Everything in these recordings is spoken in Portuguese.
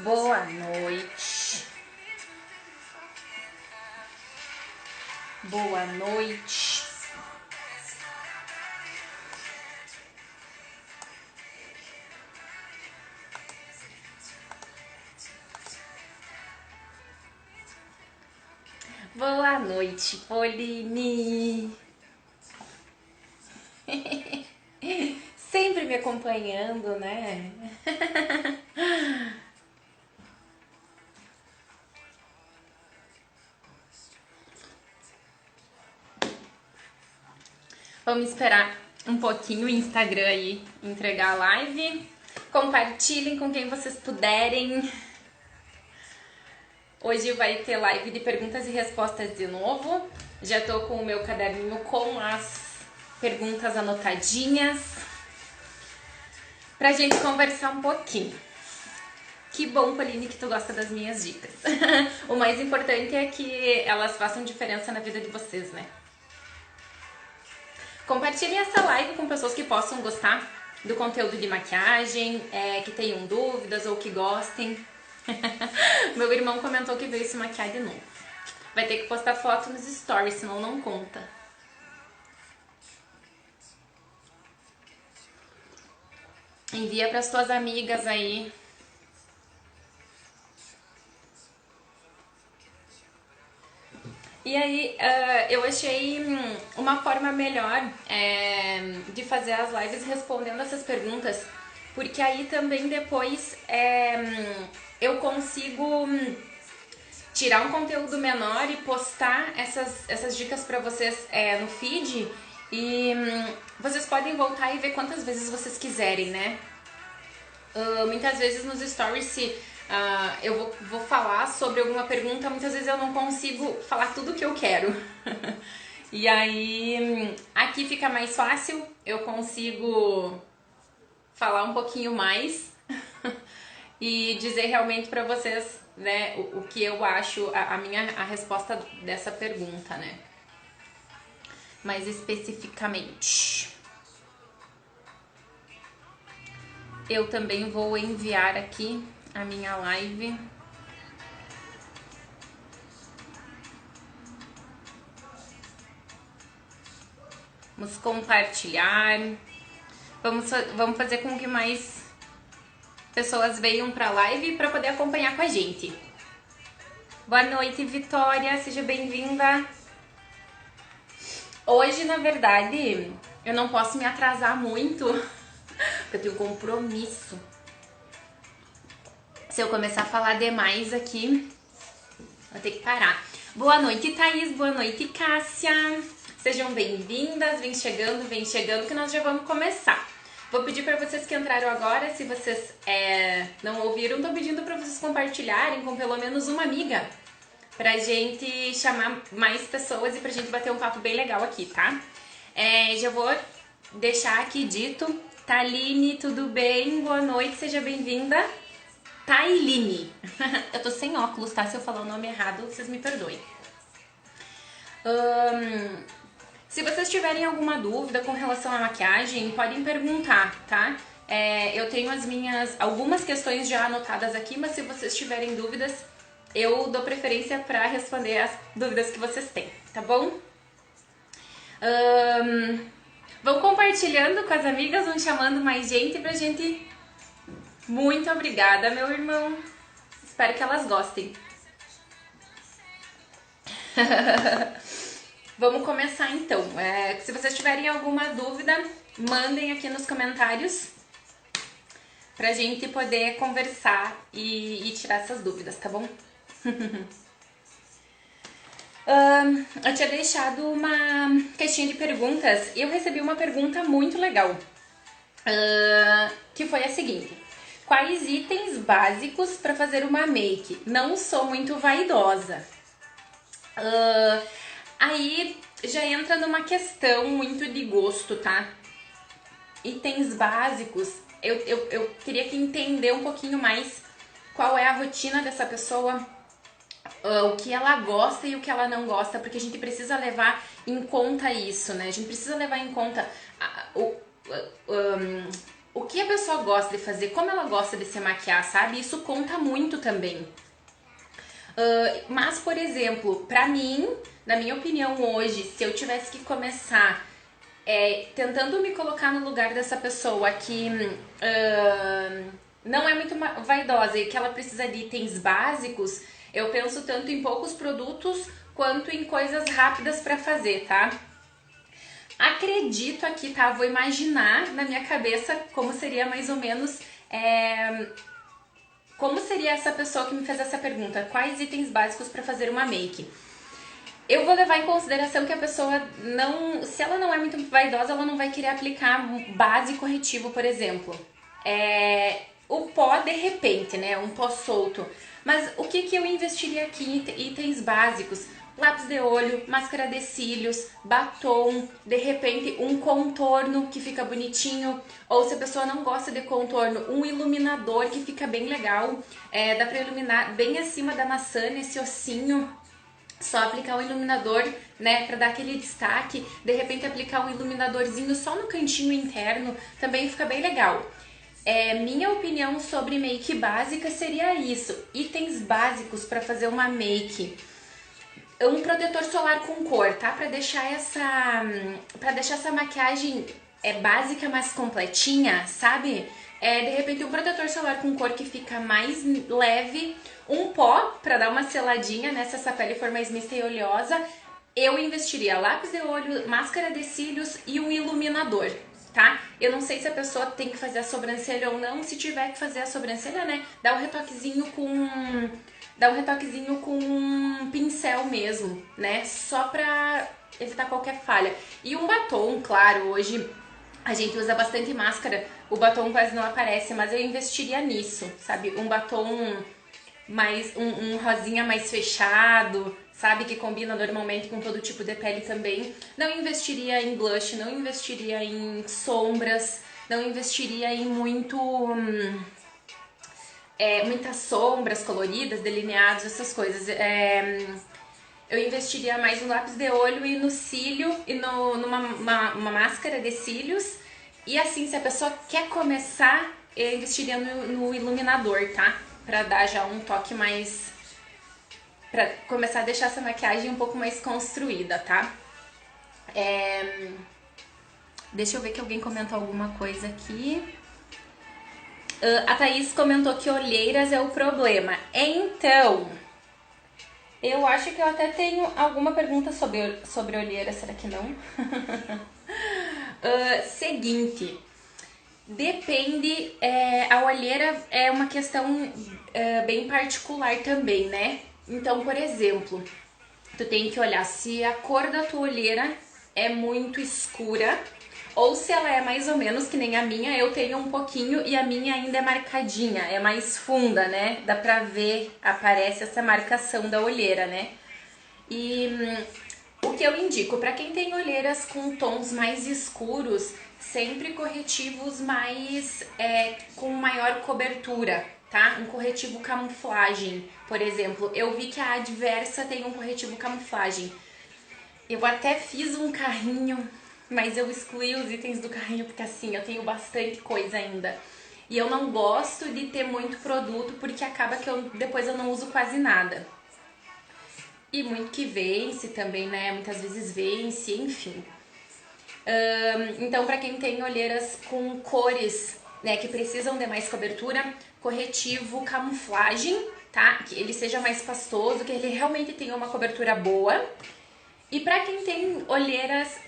Boa noite. Boa noite. Boa noite, Pauline. Sempre me acompanhando, né? Vamos esperar um pouquinho o Instagram aí entregar a live. Compartilhem com quem vocês puderem. Hoje vai ter live de perguntas e respostas de novo. Já tô com o meu caderninho com as perguntas anotadinhas pra gente conversar um pouquinho. Que bom, Pauline, que tu gosta das minhas dicas. O mais importante é que elas façam diferença na vida de vocês, né? Compartilhem essa live com pessoas que possam gostar do conteúdo de maquiagem, que tenham dúvidas ou que gostem. Meu irmão comentou que veio se maquiar de novo. Vai ter que postar foto nos stories, senão não conta. Envia para as tuas amigas aí. E aí, eu achei uma forma melhor de fazer as lives respondendo essas perguntas, porque aí também depois eu consigo tirar um conteúdo menor e postar essas dicas pra vocês no feed e vocês podem voltar e ver quantas vezes vocês quiserem, né? Muitas vezes nos stories, se eu vou falar sobre alguma pergunta, muitas vezes eu não consigo falar tudo o que eu quero. E aí, aqui fica mais fácil, eu consigo falar um pouquinho mais e dizer realmente pra vocês, né, o que eu acho, a resposta dessa pergunta, né? Mais especificamente. Eu também vou enviar aqui a minha live. Vamos compartilhar. Vamos fazer com que mais pessoas venham pra live para poder acompanhar com a gente. Boa noite, Vitória. Seja bem-vinda. Hoje, na verdade, eu não posso me atrasar muito, porque eu tenho compromisso. Se eu começar a falar demais aqui, vou ter que parar. Boa noite, Thaís. Boa noite, Cássia. Sejam bem-vindas. Vem chegando, que nós já vamos começar. Vou pedir para vocês que entraram agora, se vocês não ouviram, tô pedindo para vocês compartilharem com pelo menos uma amiga, pra gente chamar mais pessoas e pra gente bater um papo bem legal aqui, tá? Já vou deixar aqui dito. Taline, tudo bem? Boa noite, seja bem-vinda. Tailine. Eu tô sem óculos, tá? Se eu falar o nome errado, vocês me perdoem. Se vocês tiverem alguma dúvida com relação à maquiagem, podem perguntar, tá? Eu tenho algumas questões já anotadas aqui, mas se vocês tiverem dúvidas, eu dou preferência pra responder as dúvidas que vocês têm, tá bom? Vão compartilhando com as amigas, vão chamando mais gente pra gente... Muito obrigada, meu irmão. Espero que elas gostem. Vamos começar então. Se vocês tiverem alguma dúvida, mandem aqui nos comentários pra gente poder conversar e tirar essas dúvidas, tá bom? Eu tinha deixado uma caixinha de perguntas e eu recebi uma pergunta muito legal, que foi a seguinte: quais itens básicos para fazer uma make? Não sou muito vaidosa. Aí já entra numa questão muito de gosto, tá? Itens básicos, eu teria que entender um pouquinho mais qual é a rotina dessa pessoa, o que ela gosta e o que ela não gosta, porque a gente precisa levar em conta isso, né? A gente precisa levar em conta o o que a pessoa gosta de fazer, como ela gosta de se maquiar, sabe? Isso conta muito também. Mas, por exemplo, pra mim, na minha opinião hoje, se eu tivesse que começar tentando me colocar no lugar dessa pessoa que não é muito vaidosa e que ela precisa de itens básicos, eu penso tanto em poucos produtos quanto em coisas rápidas pra fazer, tá? Acredito aqui, tá? Vou imaginar na minha cabeça como seria mais ou menos. Como seria essa pessoa que me fez essa pergunta? Quais itens básicos para fazer uma make? Eu vou levar em consideração que a pessoa não. Se ela não é muito vaidosa, ela não vai querer aplicar base corretivo, por exemplo. O pó de repente, né? Um pó solto. Mas o que eu investiria aqui em itens básicos? Lápis de olho, máscara de cílios, batom, de repente um contorno que fica bonitinho, ou se a pessoa não gosta de contorno, um iluminador que fica bem legal, dá pra iluminar bem acima da maçã, nesse ossinho, só aplicar o iluminador, né, pra dar aquele destaque, de repente aplicar um iluminadorzinho só no cantinho interno, também fica bem legal. Minha opinião sobre make básica seria isso, itens básicos pra fazer uma make. Um protetor solar com cor, tá? Pra deixar essa maquiagem básica, mas completinha, sabe? De repente um protetor solar com cor que fica mais leve, um pó pra dar uma seladinha, né? Se essa pele for mais mista e oleosa, eu investiria lápis de olho, máscara de cílios e um iluminador, tá? Eu não sei se a pessoa tem que fazer a sobrancelha ou não, se tiver que fazer a sobrancelha, né? Dá um retoquezinho com um pincel mesmo, né? Só pra evitar qualquer falha. E um batom, claro, hoje a gente usa bastante máscara, o batom quase não aparece, mas eu investiria nisso, sabe? Um batom mais, um rosinha mais fechado, sabe? Que combina normalmente com todo tipo de pele também. Não investiria em blush, não investiria em sombras, não investiria em muitas sombras coloridas, delineados, essas coisas. Eu investiria mais no lápis de olho e no cílio e numa uma máscara de cílios. E assim, se a pessoa quer começar, eu investiria no iluminador, tá? Pra dar já um toque mais... Pra começar a deixar essa maquiagem um pouco mais construída, tá? Deixa eu ver que alguém comentou alguma coisa aqui. A Thaís comentou que olheiras é o problema. Então, eu acho que eu até tenho alguma pergunta sobre olheiras, será que não? Seguinte, depende, a olheira é uma questão bem particular também, né? Então, por exemplo, tu tem que olhar se a cor da tua olheira é muito escura ou se ela é mais ou menos que nem a minha. Eu tenho um pouquinho e a minha ainda é marcadinha, é mais funda, né? Dá pra ver, aparece essa marcação da olheira, né? E o que eu indico para quem tem olheiras com tons mais escuros, sempre corretivos mais com maior cobertura, tá? Um corretivo camuflagem, por exemplo. Eu vi que a Adversa tem um corretivo camuflagem. Eu até fiz um carrinho, mas eu excluí os itens do carrinho porque assim, eu tenho bastante coisa ainda. E eu não gosto de ter muito produto porque acaba que depois eu não uso quase nada. E muito que vence também, né? Muitas vezes vence, enfim. Então, para quem tem olheiras com cores, né, que precisam de mais cobertura, corretivo camuflagem, tá? Que ele seja mais pastoso, que ele realmente tenha uma cobertura boa. E para quem tem olheiras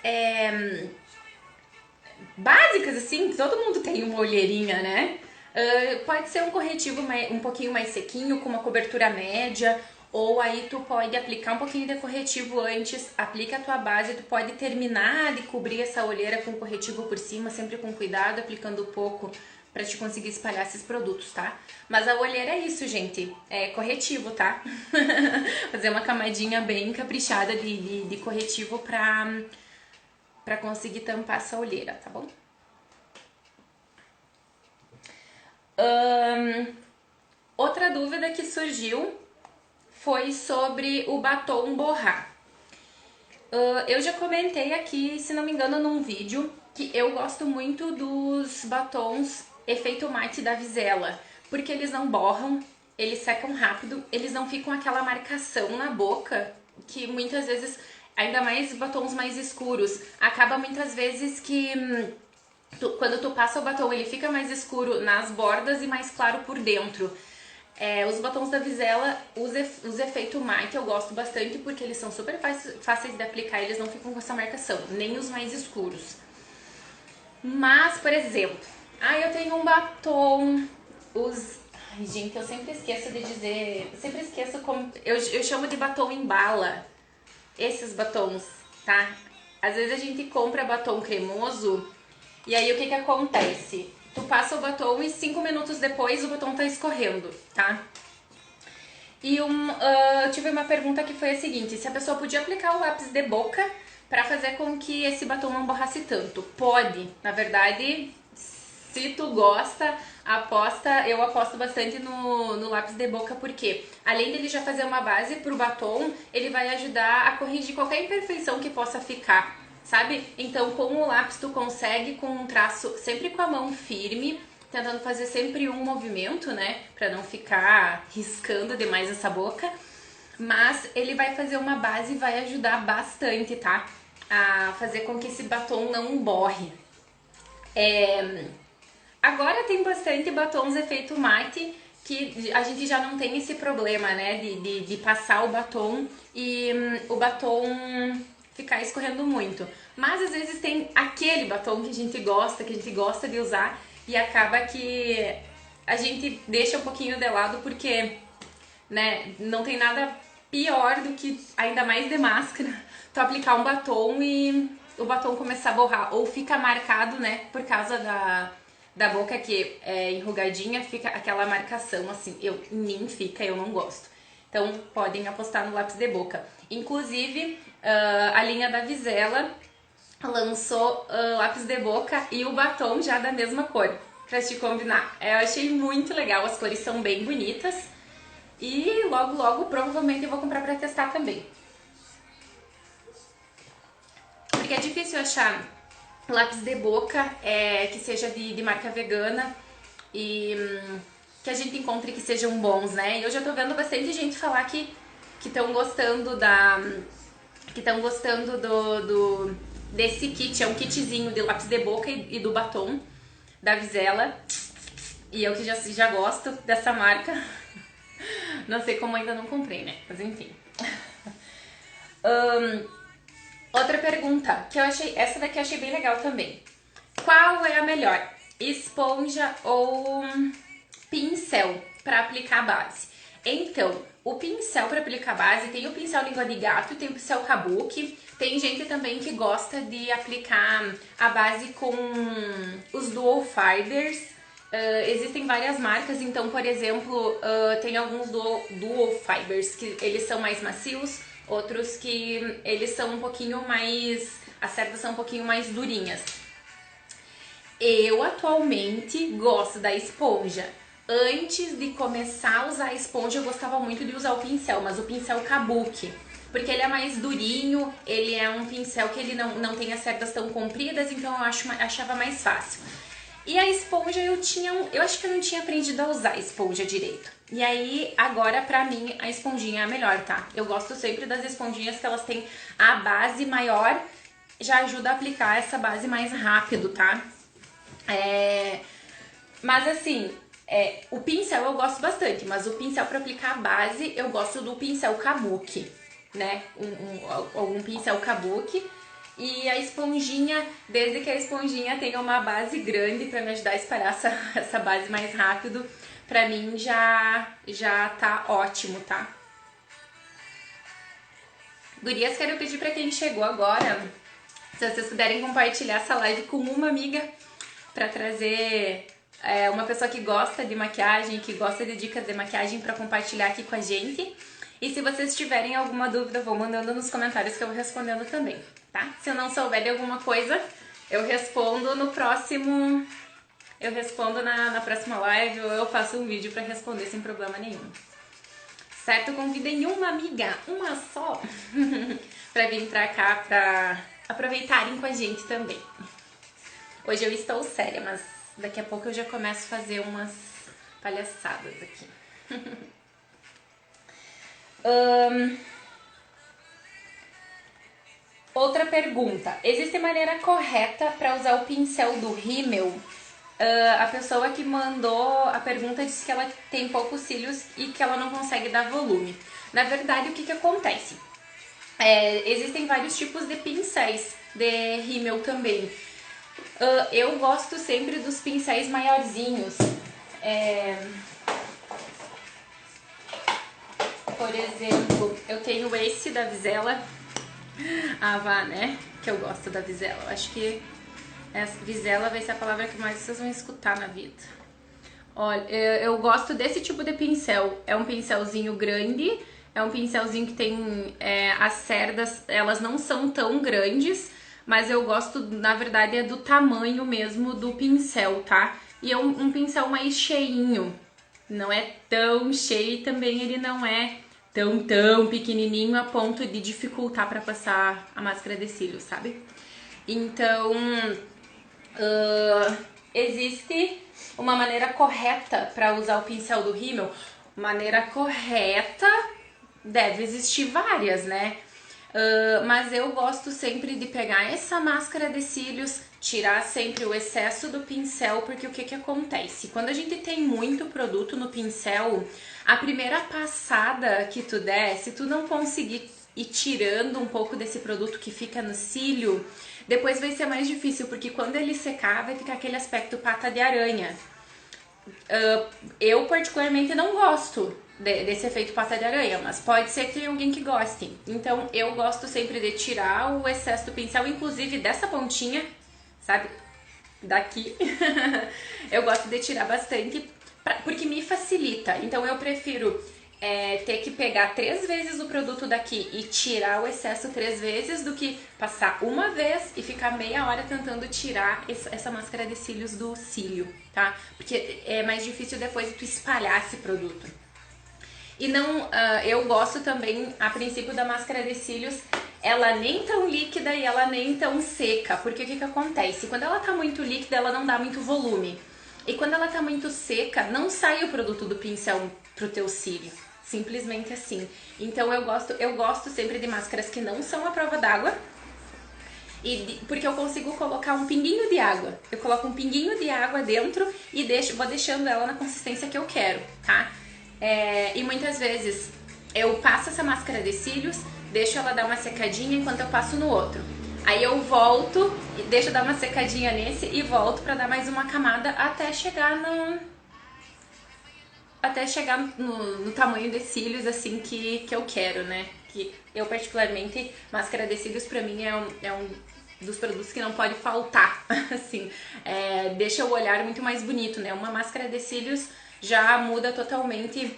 básicas, assim, todo mundo tem uma olheirinha, né? Pode ser um corretivo um pouquinho mais sequinho, com uma cobertura média, ou aí tu pode aplicar um pouquinho de corretivo antes, aplica a tua base, tu pode terminar de cobrir essa olheira com corretivo por cima, sempre com cuidado, aplicando pouco pra te conseguir espalhar esses produtos, tá? Mas a olheira é isso, gente, é corretivo, tá? Fazer uma camadinha bem caprichada de corretivo pra conseguir tampar essa olheira, tá bom? Outra dúvida que surgiu foi sobre o batom borrar. Eu já comentei aqui, se não me engano, num vídeo, que eu gosto muito dos batons efeito matte da Vizela, porque eles não borram, eles secam rápido, eles não ficam aquela marcação na boca, que muitas vezes, ainda mais batons mais escuros, acaba muitas vezes que quando tu passa o batom ele fica mais escuro nas bordas e mais claro por dentro. Os batons da Vizela, os efeitos matte eu gosto bastante porque eles são super fáceis de aplicar, eles não ficam com essa marcação, nem os mais escuros. Mas, por exemplo, eu tenho um batom, Ai, gente, eu sempre esqueço de dizer, sempre esqueço como, eu chamo de batom em bala, esses batons, tá? Às vezes a gente compra batom cremoso e aí o que acontece? Tu passa o batom e 5 minutos depois o batom tá escorrendo, tá? E eu tive uma pergunta que foi a seguinte: se a pessoa podia aplicar o lápis de boca pra fazer com que esse batom não borrasse tanto. Pode, na verdade, se tu gosta, eu aposto bastante no lápis de boca, porque além dele já fazer uma base pro batom, ele vai ajudar a corrigir qualquer imperfeição que possa ficar, sabe? Então com o lápis tu consegue, com um traço sempre com a mão firme, tentando fazer sempre um movimento, né? Pra não ficar riscando demais essa boca. Mas ele vai fazer uma base e vai ajudar bastante, tá? A fazer com que esse batom não borre. Agora tem bastante batons efeito matte que a gente já não tem esse problema, né? De passar o batom e o batom ficar escorrendo muito. Mas às vezes tem aquele batom que a gente gosta de usar e acaba que a gente deixa um pouquinho de lado porque, né, não tem nada pior do que, ainda mais de máscara, tu aplicar um batom e o batom começar a borrar ou fica marcado, né, por causa da boca que é enrugadinha, fica aquela marcação assim, em mim fica, eu não gosto. Então podem apostar no lápis de boca. Inclusive, a linha da Vizela lançou lápis de boca e o batom já da mesma cor, pra te combinar. Eu achei muito legal, as cores são bem bonitas e logo logo provavelmente eu vou comprar pra testar também. Porque é difícil achar lápis de boca que seja de marca vegana e que a gente encontre que sejam bons, né? E eu já tô vendo bastante gente falar que estão gostando desse kit. É um kitzinho de lápis de boca e do batom da Vizela. E eu que já gosto dessa marca. Não sei como ainda não comprei, né? Mas enfim. Outra pergunta que eu achei, essa daqui eu achei bem legal também. Qual é a melhor? Esponja ou pincel para aplicar a base? Então, o pincel para aplicar a base, tem o pincel língua de gato e tem o pincel kabuki. Tem gente também que gosta de aplicar a base com os dual fibers. Existem várias marcas, então, por exemplo, tem alguns dual fibers que eles são mais macios, outros que eles são um pouquinho mais, as cerdas são um pouquinho mais durinhas. Eu atualmente gosto da esponja. Antes de começar a usar a esponja, eu gostava muito de usar o pincel, mas o pincel kabuki, porque ele é mais durinho, ele é um pincel que ele não tem as cerdas tão compridas, então eu achava mais fácil. E a esponja eu acho que eu não tinha aprendido a usar a esponja direito. E aí, agora pra mim, a esponjinha é a melhor, tá? Eu gosto sempre das esponjinhas que elas têm a base maior, já ajuda a aplicar essa base mais rápido, tá? Mas assim, o pincel eu gosto bastante, mas o pincel pra aplicar a base, eu gosto do pincel kabuki, né? Algum pincel kabuki. E a esponjinha, desde que a esponjinha tenha uma base grande pra me ajudar a espalhar essa base mais rápido, pra mim já tá ótimo, tá? Gurias, quero pedir pra quem chegou agora, se vocês puderem compartilhar essa live com uma amiga pra trazer uma pessoa que gosta de maquiagem, que gosta de dicas de maquiagem pra compartilhar aqui com a gente. E se vocês tiverem alguma dúvida, vão mandando nos comentários que eu vou respondendo também, tá? Se eu não souber de alguma coisa, eu respondo no próximo... Eu respondo na próxima live ou eu faço um vídeo pra responder sem problema nenhum. certo? Convidem uma amiga, uma só, pra vir pra cá pra aproveitarem com a gente também. Hoje eu estou séria, mas daqui a pouco eu já começo a fazer umas palhaçadas aqui. Outra pergunta. Existe maneira correta para usar o pincel do rímel? A pessoa que mandou a pergunta disse que ela tem poucos cílios e que ela não consegue dar volume. Na verdade, o que acontece? Existem vários tipos de pincéis de rímel também. Eu gosto sempre dos pincéis maiorzinhos. Por exemplo, eu tenho esse da Vizela. Vá, né? Que eu gosto da Vizela. Eu acho que Vizela vai ser a palavra que mais vocês vão escutar na vida. Olha, eu gosto desse tipo de pincel. É um pincelzinho grande, é um pincelzinho que tem as cerdas, elas não são tão grandes, mas eu gosto, na verdade, é do tamanho mesmo do pincel, tá? E é um pincel mais cheinho, não é tão cheio e também ele não é tão pequenininho a ponto de dificultar para passar a máscara de cílios, sabe? Então, existe uma maneira correta para usar o pincel do rímel? Maneira correta, deve existir várias, né? Mas eu gosto sempre de pegar essa máscara de cílios, tirar sempre o excesso do pincel, porque o que acontece? Quando a gente tem muito produto no pincel, a primeira passada que tu der, se tu não conseguir ir tirando um pouco desse produto que fica no cílio, depois vai ser mais difícil, porque quando ele secar vai ficar aquele aspecto pata de aranha. Eu particularmente não gosto desse efeito pata de aranha, mas pode ser que tenha alguém que goste. Então eu gosto sempre de tirar o excesso do pincel, inclusive dessa pontinha, sabe? Daqui. Eu gosto de tirar bastante, porque me facilita. Então eu prefiro ter que pegar 3 vezes o produto daqui e tirar o excesso 3 vezes do que passar uma vez e ficar meia hora tentando tirar essa máscara de cílios do cílio, tá? Porque é mais difícil depois tu espalhar esse produto. E não, eu gosto também, a princípio, da máscara de cílios, ela nem tão líquida e ela nem tão seca, porque o que acontece? Quando ela tá muito líquida, ela não dá muito volume. E quando ela tá muito seca, não sai o produto do pincel pro teu cílio. Simplesmente assim. Então eu gosto sempre de máscaras que não são à prova d'água, porque eu consigo colocar um pinguinho de água. Eu coloco um pinguinho de água dentro e vou deixando ela na consistência que eu quero, tá? E muitas vezes eu passo essa máscara de cílios, deixo ela dar uma secadinha enquanto eu passo no outro. Aí eu volto, deixo dar uma secadinha nesse e volto pra dar mais uma camada até chegar no tamanho de cílios assim que eu quero, né? Que eu particularmente, máscara de cílios pra mim é um dos produtos que não pode faltar, assim. Deixa o olhar muito mais bonito, né? Uma máscara de cílios já muda totalmente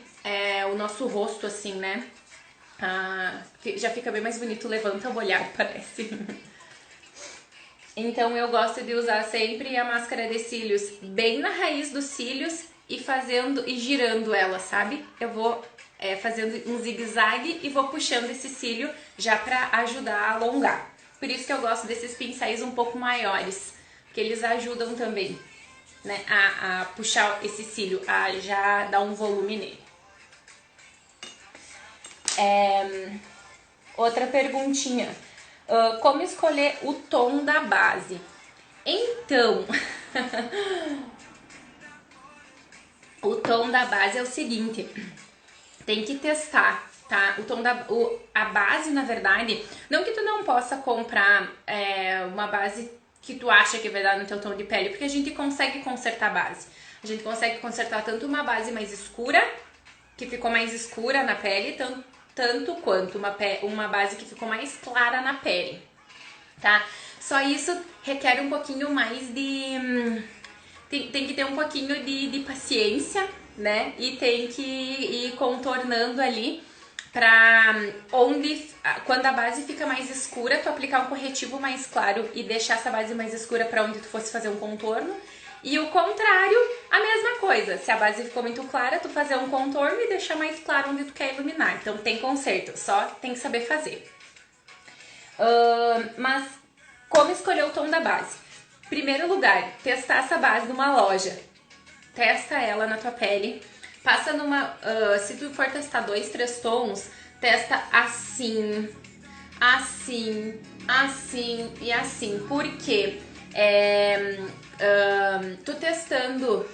o nosso rosto, assim, né? Já fica bem mais bonito, levanta o olhar, parece. Então eu gosto de usar sempre a máscara de cílios bem na raiz dos cílios e girando ela, sabe? Eu vou fazendo um zigue-zague e vou puxando esse cílio já pra ajudar a alongar. Por isso que eu gosto desses pincéis um pouco maiores, porque eles ajudam também, né, a puxar esse cílio, a já dar um volume nele. Outra perguntinha. Como escolher o tom da base? Então, o tom da base é o seguinte, tem que testar, tá? A base, na verdade, não que tu não possa comprar uma base que tu acha que vai dar no teu tom de pele, porque a gente consegue consertar a base. A gente consegue consertar tanto uma base mais escura, que ficou mais escura na pele, tanto quanto uma base que ficou mais clara na pele, tá? Só isso requer um pouquinho mais de... Tem que ter um pouquinho de paciência, né? E tem que ir contornando ali pra quando a base fica mais escura, tu aplicar um corretivo mais claro e deixar essa base mais escura pra onde tu fosse fazer um contorno. E o contrário, a mesma coisa. Se a base ficou muito clara, tu fazer um contorno e deixar mais claro onde tu quer iluminar. Então tem conserto, só tem que saber fazer. Mas como escolher o tom da base? Primeiro lugar, testar essa base numa loja. Testa ela na tua pele. Passa numa... se tu for testar 2, 3 tons, testa assim, assim, assim e assim. Por quê? Tu testando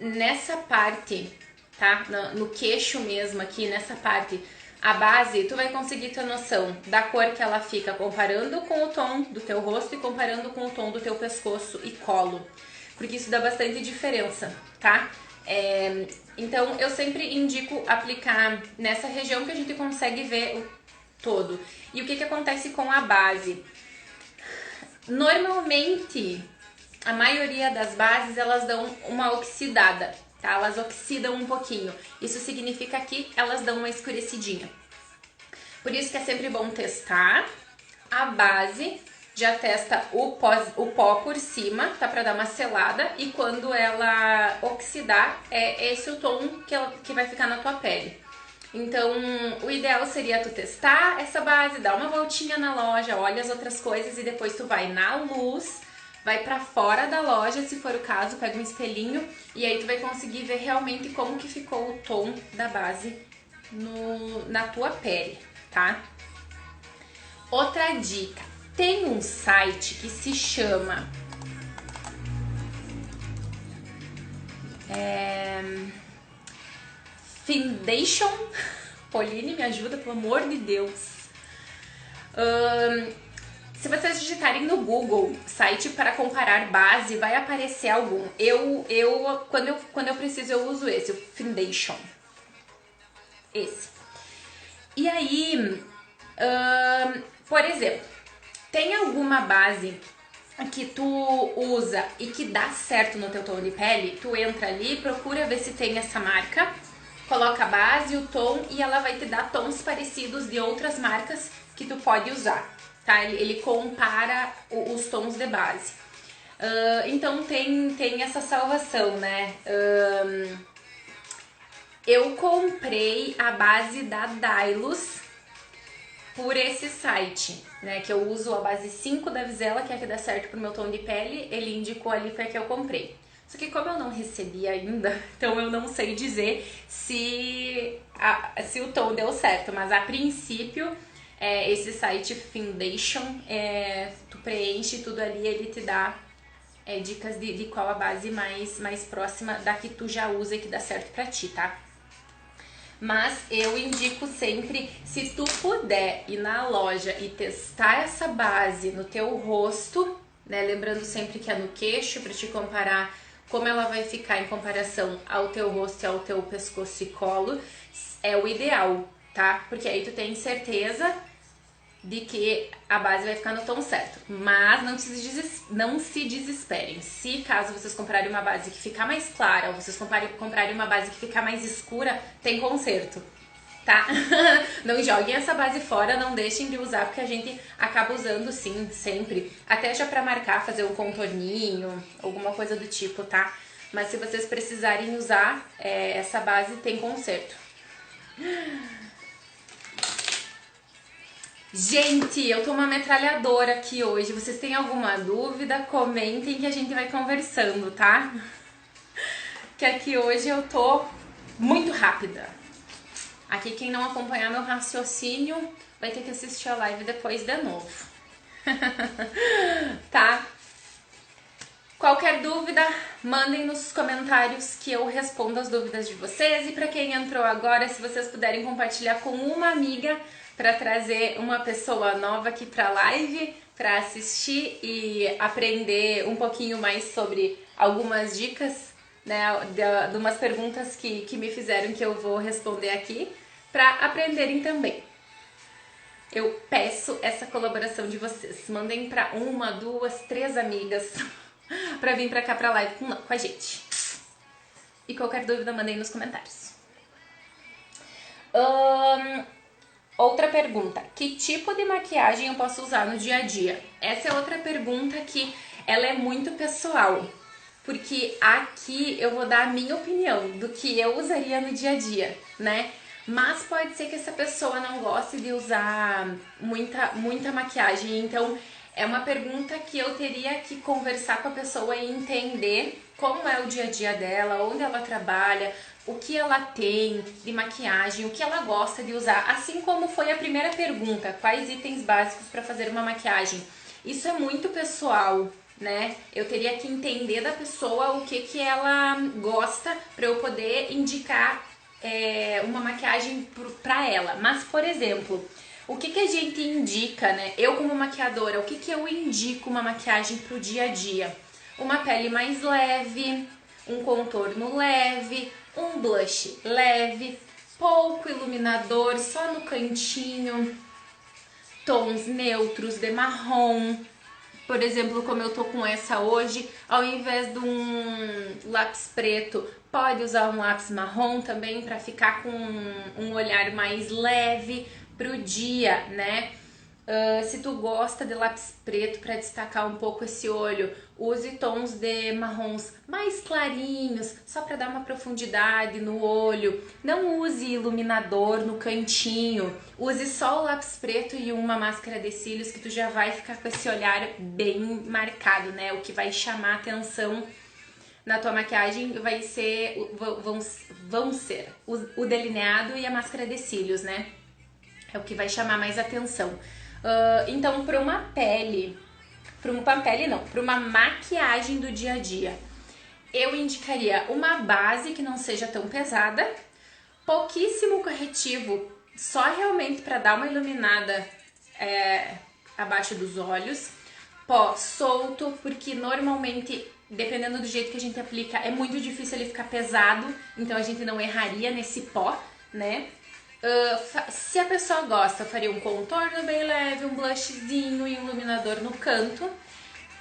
nessa parte, tá? No queixo mesmo aqui, nessa parte, a base, tu vai conseguir ter noção da cor que ela fica comparando com o tom do teu rosto e comparando com o tom do teu pescoço e colo. Porque isso dá bastante diferença, tá? Então, eu sempre indico aplicar nessa região que a gente consegue ver o todo. E o que acontece com a base? Normalmente, a maioria das bases, elas dão uma oxidada, tá? Elas oxidam um pouquinho. Isso significa que elas dão uma escurecidinha. Por isso que é sempre bom testar a base, já testa o pó por cima, tá? Pra dar uma selada. E quando ela oxidar, é esse o tom que vai ficar na tua pele. Então, o ideal seria tu testar essa base, dar uma voltinha na loja, olha as outras coisas e depois tu vai na luz, vai pra fora da loja, se for o caso, pega um espelhinho e aí tu vai conseguir ver realmente como que ficou o tom da base na tua pele, tá? Outra dica, tem um site que se chama... Foundation. Pauline, me ajuda, pelo amor de Deus. Se vocês digitarem no Google site para comparar base, vai aparecer algum. Quando eu preciso, eu uso esse, o Foundation. Esse. E aí, por exemplo, tem alguma base que tu usa e que dá certo no teu tom de pele? Tu entra ali, procura ver se tem essa marca, coloca a base, o tom e ela vai te dar tons parecidos de outras marcas que tu pode usar, tá? Ele compara os tons de base. Então tem essa salvação, né? Eu comprei a base da Dylos por esse site, né? Que eu uso a base 5 da Vizela, que é a que dá certo pro meu tom de pele. Ele indicou ali para que eu comprei. Só que como eu não recebi ainda, então eu não sei dizer se o tom deu certo. Mas a princípio, esse site Foundation, tu preenche tudo ali, ele te dá dicas de qual a base mais próxima da que tu já usa e que dá certo pra ti, tá? Mas eu indico sempre, se tu puder ir na loja e testar essa base no teu rosto, né? Lembrando sempre que é no queixo, pra te comparar como ela vai ficar em comparação ao teu rosto e ao teu pescoço e colo, é o ideal, tá? Porque aí tu tem certeza de que a base vai ficar no tom certo. Mas não se desesperem. Se caso vocês comprarem uma base que ficar mais clara ou vocês comprarem uma base que ficar mais escura, tem conserto, tá? Não joguem essa base fora, não deixem de usar, porque a gente acaba usando sim, sempre. Até já pra marcar, fazer um contorninho, alguma coisa do tipo, tá? Mas se vocês precisarem usar essa base, tem conserto. Gente, eu tô uma metralhadora aqui hoje. Vocês têm alguma dúvida? Comentem que a gente vai conversando, tá? Que aqui hoje eu tô muito rápida. Aqui quem não acompanhar meu raciocínio vai ter que assistir a live depois de novo. Tá? Qualquer dúvida, mandem nos comentários que eu respondo as dúvidas de vocês. E pra quem entrou agora, se vocês puderem compartilhar com uma amiga para trazer uma pessoa nova aqui pra live, para assistir e aprender um pouquinho mais sobre algumas dicas, né, de umas perguntas que me fizeram que eu vou responder aqui, para aprenderem também. Eu peço essa colaboração de vocês. Mandem para 1, 2, 3 amigas para vir para cá pra live com a gente. E qualquer dúvida, mandem nos comentários. Outra pergunta, que tipo de maquiagem eu posso usar no dia a dia? Essa é outra pergunta que ela é muito pessoal. porque aqui eu vou dar a minha opinião do que eu usaria no dia a dia, né? Mas pode ser que essa pessoa não goste de usar muita maquiagem, então é uma pergunta que eu teria que conversar com a pessoa e entender como é o dia a dia dela, onde ela trabalha, o que ela tem de maquiagem, o que ela gosta de usar, assim como foi a primeira pergunta, quais itens básicos para fazer uma maquiagem. Isso é muito pessoal, né? Eu teria que entender da pessoa o que ela gosta para eu poder indicar uma maquiagem pra ela. Mas, por exemplo, o que a gente indica, né? Eu como maquiadora, o que eu indico uma maquiagem pro dia a dia? Uma pele mais leve, um contorno leve, um blush leve, pouco iluminador, só no cantinho, tons neutros de marrom. Por exemplo, como eu tô com essa hoje, ao invés de um lápis preto, pode usar um lápis marrom também para ficar com um olhar mais leve pro dia, né? Se tu gosta de lápis preto para destacar um pouco esse olho, use tons de marrons mais clarinhos, só para dar uma profundidade no olho. Não use iluminador no cantinho, use só o lápis preto e uma máscara de cílios que tu já vai ficar com esse olhar bem marcado, né? O que vai chamar atenção na tua maquiagem vão ser o delineado e a máscara de cílios, né? É o que vai chamar mais atenção. Então, para uma maquiagem do dia a dia, eu indicaria uma base que não seja tão pesada, pouquíssimo corretivo, só realmente para dar uma iluminada abaixo dos olhos, pó solto, porque normalmente, dependendo do jeito que a gente aplica, é muito difícil ele ficar pesado, então a gente não erraria nesse pó, né? Se a pessoa gosta, eu faria um contorno bem leve, um blushzinho e um iluminador no canto.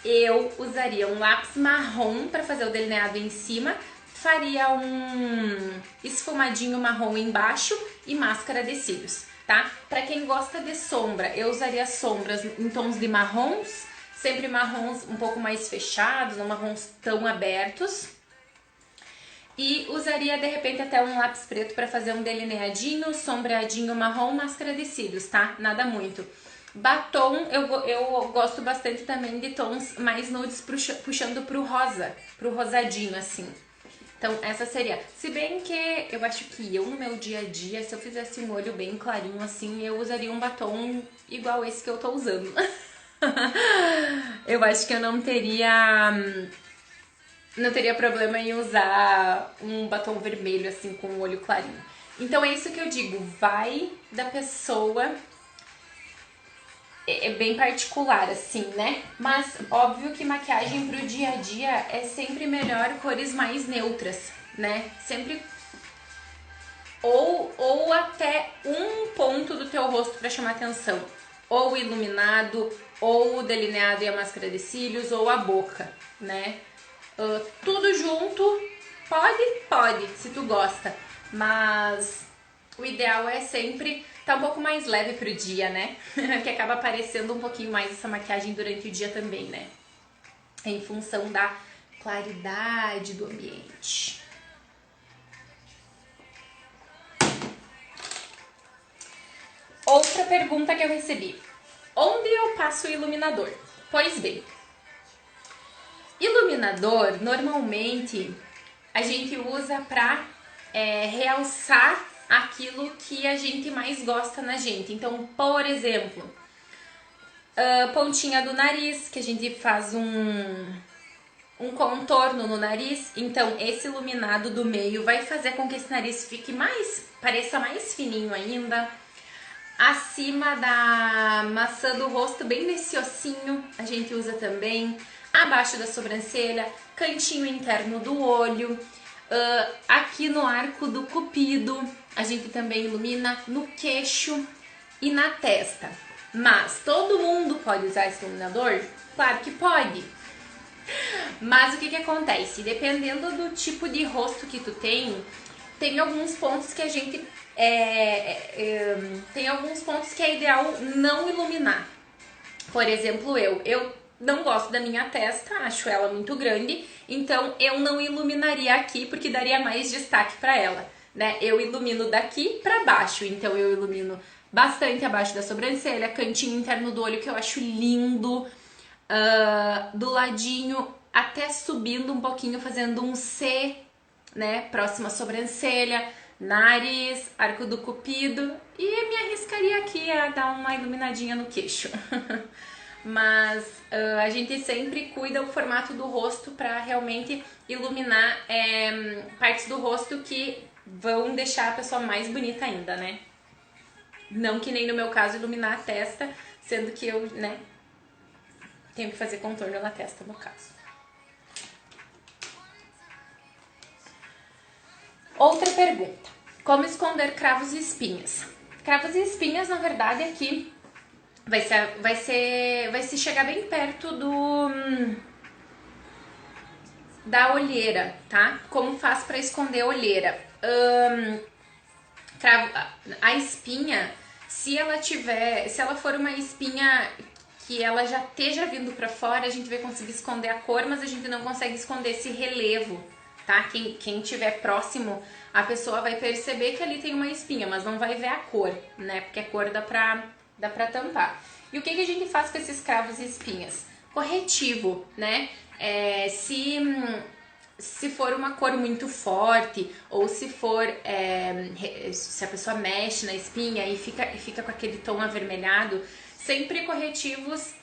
Eu usaria um lápis marrom para fazer o delineado em cima, faria um esfumadinho marrom embaixo e máscara de cílios, tá? Para quem gosta de sombra, eu usaria sombras em tons de marrons, sempre marrons um pouco mais fechados, não marrons tão abertos. E usaria de repente até um lápis preto para fazer um delineadinho, sombreadinho marrom, máscara de cílios, tá? Nada muito. Batom, eu gosto bastante também de tons mais nudes puxando pro rosa, pro rosadinho assim. Então essa seria. Se bem que eu acho que eu no meu dia a dia, se eu fizesse um olho bem clarinho assim, eu usaria um batom igual esse que eu tô usando. Eu acho que eu não teria problema em usar um batom vermelho assim com o olho clarinho. Então é isso que eu digo, vai da pessoa, é bem particular assim, né? Mas óbvio que maquiagem pro dia a dia é sempre melhor cores mais neutras, né? Sempre ou até um ponto do teu rosto para chamar atenção, ou o iluminado, ou o delineado e a máscara de cílios, ou a boca, né? Tudo junto, pode, se tu gosta, mas o ideal é sempre tá um pouco mais leve pro dia, né? Que acaba aparecendo um pouquinho mais essa maquiagem durante o dia também, né? Em função da claridade do ambiente. Outra pergunta que eu recebi: onde eu passo o iluminador? Pois bem, iluminador, normalmente, a gente usa pra realçar aquilo que a gente mais gosta na gente. Então, por exemplo, pontinha do nariz, que a gente faz um contorno no nariz. Então, esse iluminado do meio vai fazer com que esse nariz pareça mais fininho ainda. Acima da maçã do rosto, bem nesse ossinho, a gente usa também. Abaixo da sobrancelha, cantinho interno do olho, aqui no arco do cupido, a gente também ilumina no queixo e na testa. Mas todo mundo pode usar esse iluminador? Claro que pode. Mas o que acontece? Dependendo do tipo de rosto que tu tem alguns pontos que a gente tem alguns pontos que é ideal não iluminar. Por exemplo, eu não gosto da minha testa, acho ela muito grande, então eu não iluminaria aqui porque daria mais destaque pra ela, né? Eu ilumino daqui pra baixo, então eu ilumino bastante abaixo da sobrancelha, cantinho interno do olho que eu acho lindo, do ladinho até subindo um pouquinho, fazendo um C, né? Próxima sobrancelha, nariz, arco do cupido e me arriscaria aqui a dar uma iluminadinha no queixo. Mas a gente sempre cuida o formato do rosto para realmente iluminar partes do rosto que vão deixar a pessoa mais bonita ainda, né? Não que nem no meu caso iluminar a testa, sendo que eu, né, tenho que fazer contorno na testa no caso. Outra pergunta. Como esconder cravos e espinhas? Cravos e espinhas, na verdade, aqui vai se chegar bem perto da olheira, tá? Como faz para esconder a olheira? A espinha, se ela for uma espinha que ela já esteja vindo para fora, a gente vai conseguir esconder a cor, mas a gente não consegue esconder esse relevo, tá? Quem tiver próximo, a pessoa vai perceber que ali tem uma espinha, mas não vai ver a cor, né? Porque a cor dá pra tampar. E o que a gente faz com esses cravos e espinhas? Corretivo, né? Se for uma cor muito forte, ou se for se a pessoa mexe na espinha e fica com aquele tom avermelhado, sempre corretivos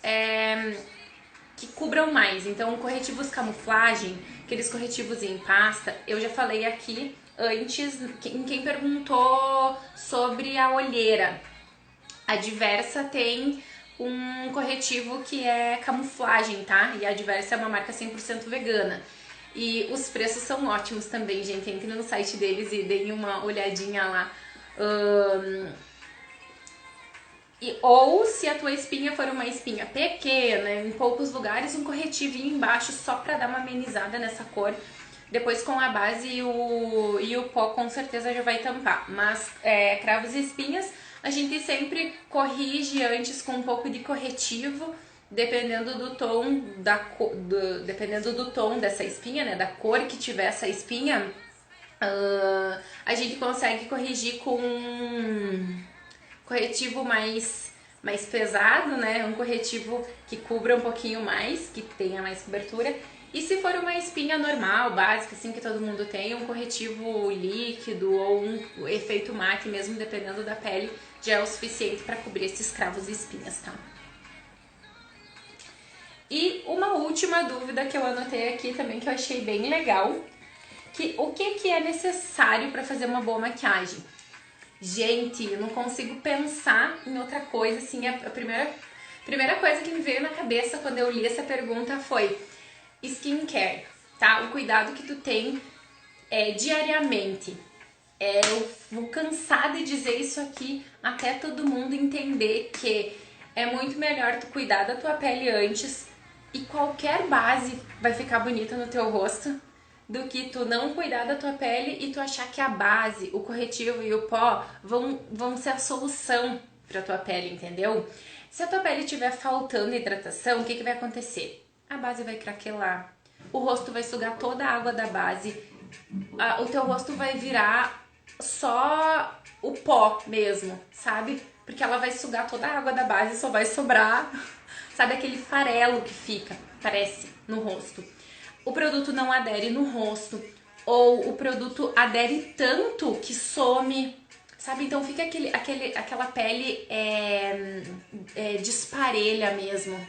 que cubram mais. Então, corretivos camuflagem, aqueles corretivos em pasta, eu já falei aqui antes, em quem perguntou sobre a olheira. A Diversa tem um corretivo que é camuflagem, tá? E a Diversa é uma marca 100% vegana. E os preços são ótimos também, gente. Entrem no site deles e deem uma olhadinha lá. Ou se a tua espinha for uma espinha pequena, em poucos lugares, um corretivinho embaixo só pra dar uma amenizada nessa cor. Depois com a base e o pó com certeza já vai tampar. Mas cravos e espinhas a gente sempre corrige antes com um pouco de corretivo, dependendo do tom dependendo do tom dessa espinha, né, da cor que tiver essa espinha, a gente consegue corrigir com um corretivo mais pesado, né, um corretivo que cubra um pouquinho mais, que tenha mais cobertura. E se for uma espinha normal, básica, assim, que todo mundo tem, um corretivo líquido ou um efeito mate, mesmo dependendo da pele, já é o suficiente para cobrir esses cravos e espinhas, tá? E uma última dúvida que eu anotei aqui também, que eu achei bem legal, o que é necessário para fazer uma boa maquiagem? Gente, eu não consigo pensar em outra coisa, assim, a primeira coisa que me veio na cabeça quando eu li essa pergunta foi skincare, tá? O cuidado que tu tem diariamente. Eu vou cansar de dizer isso aqui até todo mundo entender que é muito melhor tu cuidar da tua pele antes e qualquer base vai ficar bonita no teu rosto do que tu não cuidar da tua pele e tu achar que a base, o corretivo e o pó vão ser a solução pra tua pele, entendeu? Se a tua pele estiver faltando hidratação, o que vai acontecer? A base vai craquelar, o rosto vai sugar toda a água da base, o teu rosto vai virar só o pó mesmo, sabe? Porque ela vai sugar toda a água da base e só vai sobrar, sabe, aquele farelo que parece no rosto. O produto não adere no rosto, ou o produto adere tanto que some, sabe? Então fica aquela pele desparelha mesmo.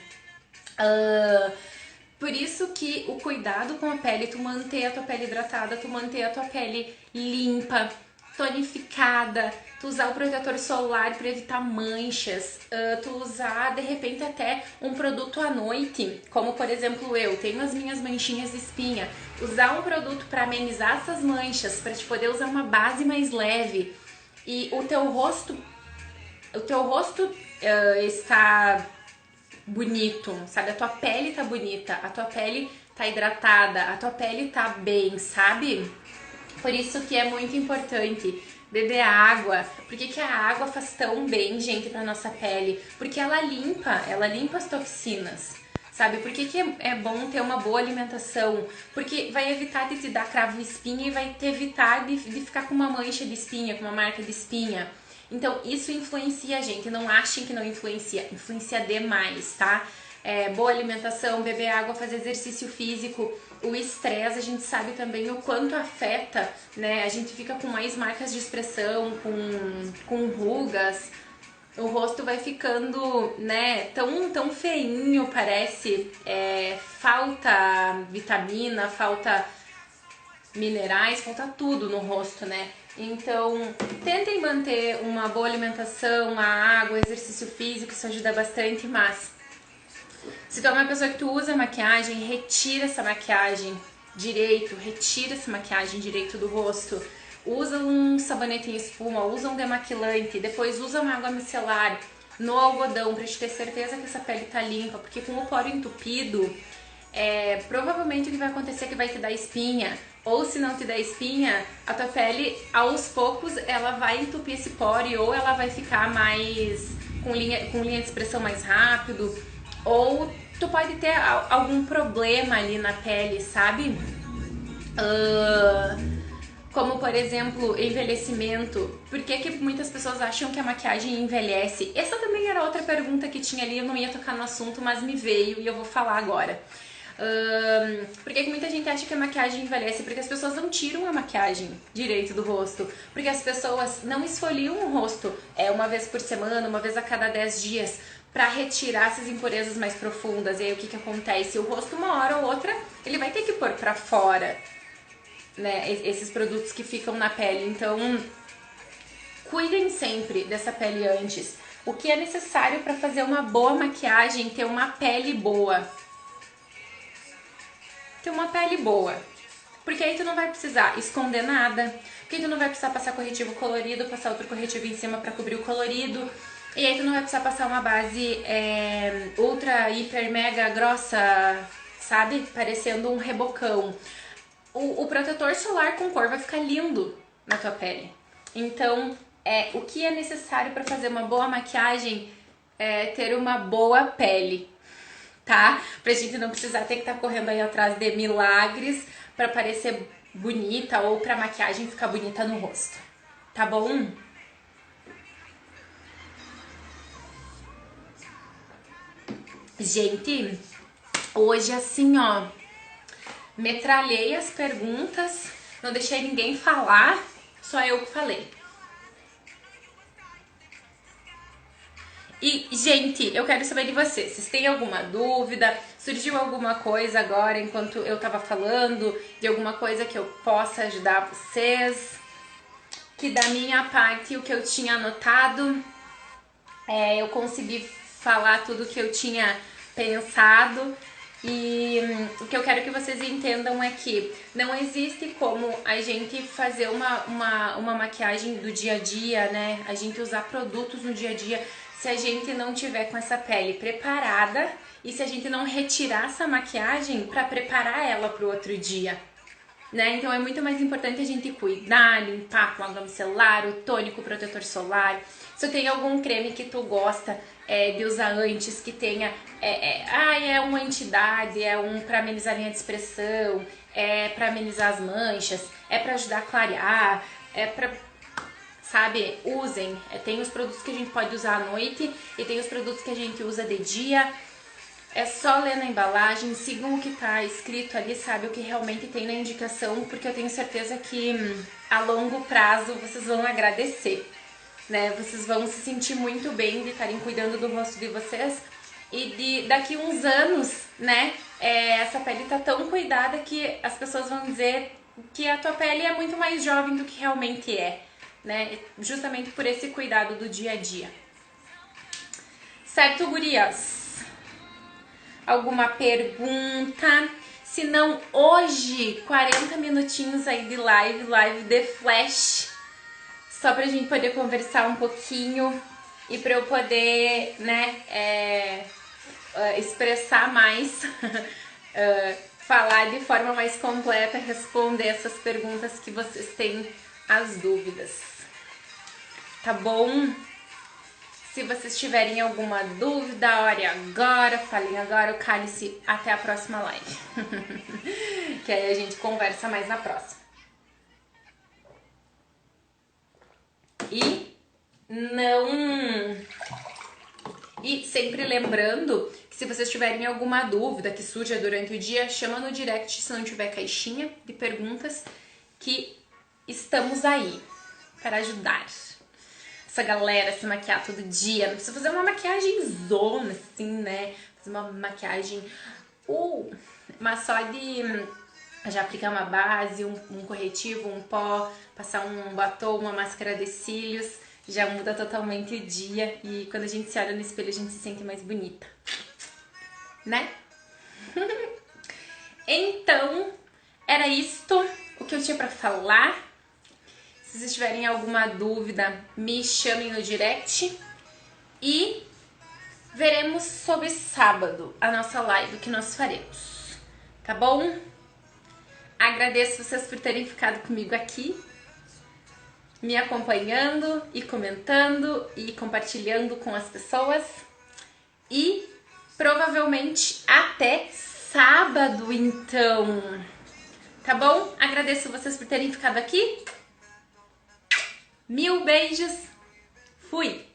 Por isso que o cuidado com a pele, tu manter a tua pele hidratada, tu manter a tua pele limpa, tonificada, tu usar o protetor solar para evitar manchas, tu usar de repente até um produto à noite, como por exemplo eu tenho as minhas manchinhas de espinha, usar um produto para amenizar essas manchas, para te poder usar uma base mais leve e o teu rosto está bonito, sabe? A tua pele tá bonita, a tua pele tá hidratada, a tua pele tá bem, sabe? Por isso que é muito importante beber água. Por que a água faz tão bem, gente, pra nossa pele? Porque ela limpa as toxinas, sabe? Por que é bom ter uma boa alimentação? Porque vai evitar de te dar cravo e espinha e vai te evitar de ficar com uma mancha de espinha, com uma marca de espinha. Então, isso influencia a gente. Não achem que não influencia. Influencia demais, tá? Boa alimentação, beber água, fazer exercício físico. O estresse, a gente sabe também o quanto afeta, né? A gente fica com mais marcas de expressão, com rugas. O rosto vai ficando, né, tão feinho, parece. Falta vitamina, falta minerais, falta tudo no rosto, né? Então, tentem manter uma boa alimentação, a água, o exercício físico, isso ajuda bastante, mas se tu é uma pessoa que tu usa maquiagem, retira essa maquiagem direito, retira essa maquiagem direito do rosto. Usa um sabonete em espuma, usa um demaquilante, depois usa uma água micelar no algodão pra te ter certeza que essa pele tá limpa, porque com o poro entupido, provavelmente o que vai acontecer é que vai te dar espinha, ou se não te der espinha, a tua pele aos poucos ela vai entupir esse poro ou ela vai ficar mais com linha de expressão mais rápido, ou tu pode ter algum problema ali na pele, sabe? Como, por exemplo, envelhecimento. Por que muitas pessoas acham que a maquiagem envelhece? Essa também era outra pergunta que tinha ali, eu não ia tocar no assunto, mas me veio e eu vou falar agora. Por que muita gente acha que a maquiagem envelhece? Porque as pessoas não tiram a maquiagem direito do rosto. Porque as pessoas não esfoliam o rosto uma vez por semana, uma vez a cada 10 dias, para retirar essas impurezas mais profundas. E aí o que acontece? O rosto, uma hora ou outra, ele vai ter que pôr pra fora, né, esses produtos que ficam na pele. Então, cuidem sempre dessa pele antes. O que é necessário para fazer uma boa maquiagem? Ter uma pele boa. Ter uma pele boa. Porque aí tu não vai precisar esconder nada. Porque aí tu não vai precisar passar corretivo colorido, passar outro corretivo em cima para cobrir o colorido. E aí tu não vai precisar passar uma base ultra, hiper, mega grossa, sabe? Parecendo um rebocão. O protetor solar com cor vai ficar lindo na tua pele. Então, o que é necessário para fazer uma boa maquiagem é ter uma boa pele, tá? Pra gente não precisar ter que estar correndo aí atrás de milagres para parecer bonita ou pra maquiagem ficar bonita no rosto, tá bom? Gente, hoje assim, ó, metralhei as perguntas, não deixei ninguém falar, só eu que falei. E, gente, eu quero saber de vocês, vocês têm alguma dúvida? Surgiu alguma coisa agora enquanto eu tava falando, de alguma coisa que eu possa ajudar vocês? Que da minha parte, o que eu tinha anotado, eu consegui falar tudo que eu tinha pensado. E o que eu quero que vocês entendam é que não existe como a gente fazer uma maquiagem do dia a dia, né? A gente usar produtos no dia a dia se a gente não tiver com essa pele preparada e se a gente não retirar essa maquiagem para preparar ela para o outro dia, né? Então é muito mais importante a gente cuidar, limpar com água micelar, o tônico, o protetor solar. Se tem algum creme que tu gosta de usar antes, que tenha um anti-idade, pra amenizar a linha de expressão, pra amenizar as manchas, pra ajudar a clarear, pra, sabe, usem. Tem os produtos que a gente pode usar à noite e tem os produtos que a gente usa de dia. É só ler na embalagem, sigam o que tá escrito ali, sabe, o que realmente tem na indicação, porque eu tenho certeza que a longo prazo vocês vão agradecer, né? Vocês vão se sentir muito bem de estarem cuidando do rosto de vocês e daqui uns anos, né, essa pele tá tão cuidada que as pessoas vão dizer que a tua pele é muito mais jovem do que realmente é, né? Justamente por esse cuidado do dia a dia. Certo, gurias? Alguma pergunta? Se não, hoje, 40 minutinhos aí de live de flash, só pra gente poder conversar um pouquinho e pra eu poder, né, expressar mais, falar de forma mais completa, responder essas perguntas que vocês têm as dúvidas. Tá bom? Se vocês tiverem alguma dúvida, ore agora, falem agora, cale-se até a próxima live. Que aí a gente conversa mais na próxima. E sempre lembrando que se vocês tiverem alguma dúvida que surja durante o dia, chama no direct se não tiver caixinha de perguntas, que estamos aí para ajudar essa galera a se maquiar todo dia. Não precisa fazer uma maquiagem zona, assim, né? Fazer uma maquiagem... mas só de já aplicar uma base, um corretivo, um pó, passar um batom, uma máscara de cílios, já muda totalmente o dia. E quando a gente se olha no espelho, a gente se sente mais bonita, né? Então, era isto o que eu tinha pra falar. Se vocês tiverem alguma dúvida, me chamem no direct. E veremos sobre sábado a nossa live que nós faremos. Tá bom? Agradeço vocês por terem ficado comigo aqui, me acompanhando e comentando e compartilhando com as pessoas. E provavelmente até sábado, então. Tá bom? Agradeço vocês por terem ficado aqui. 1000 beijos. Fui!